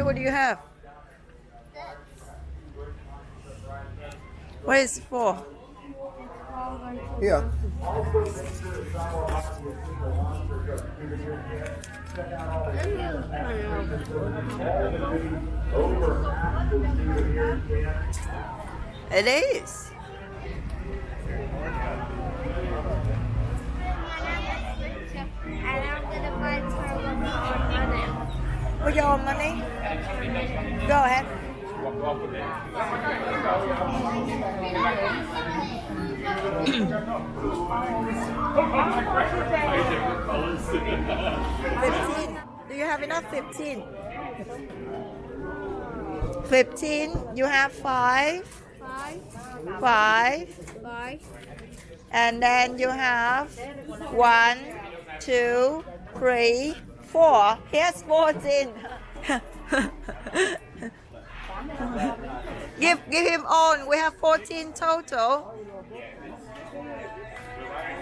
what do you have? What is it for? Here. It is. And I'm gonna buy Target money. With your own money? Go ahead. $15. Do you have enough? 15. 15. You have 5. 5. And then you have 1, 2, 3, 4. Here's 14. Give him on. We have 14 total.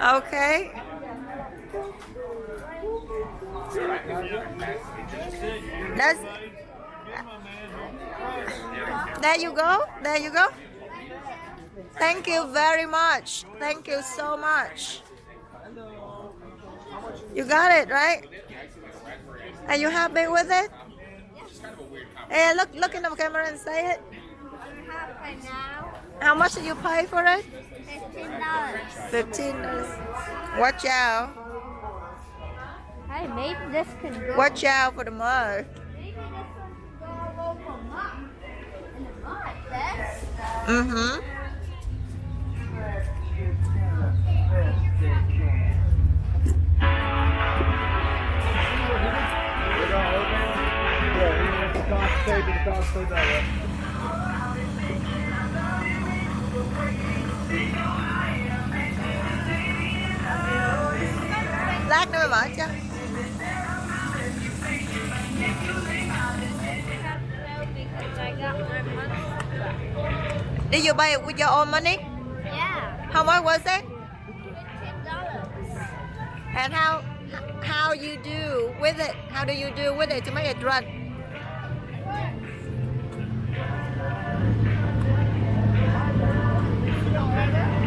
Okay. That's. There you go. There you go. Thank you very much. Thank you so much. You got it, right? Are you happy with it? Hey, look in the camera and say it. I'm happy now. How much did you pay for it? $15. $15. Watch out. Hey, maybe this can go. Watch out for the mud. Maybe this one can go over mud. In the mud, this. Mm-hmm. Lát nữa mở cho. Because I got my money. Did you buy it with your own money? Yeah, How much was it? $15. And how you do with it? How do you do with it to make it run? Like that.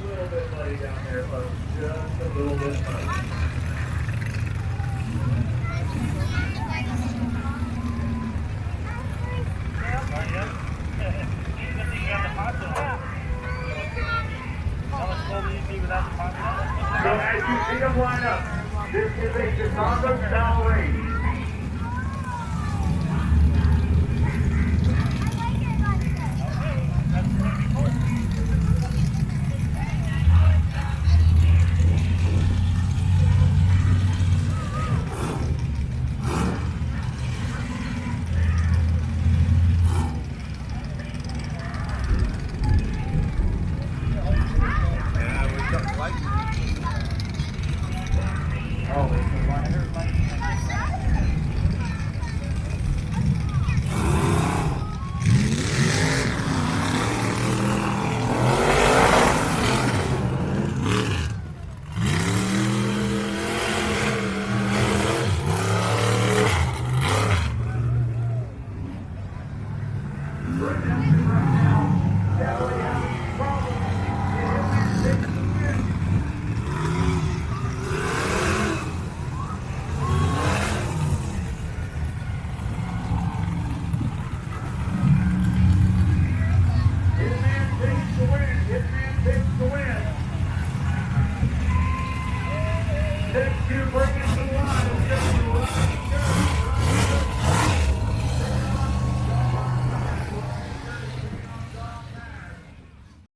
little bit muddy down there, folks. Just a little bit muddy. Ready to line up. This is a Chicago style race.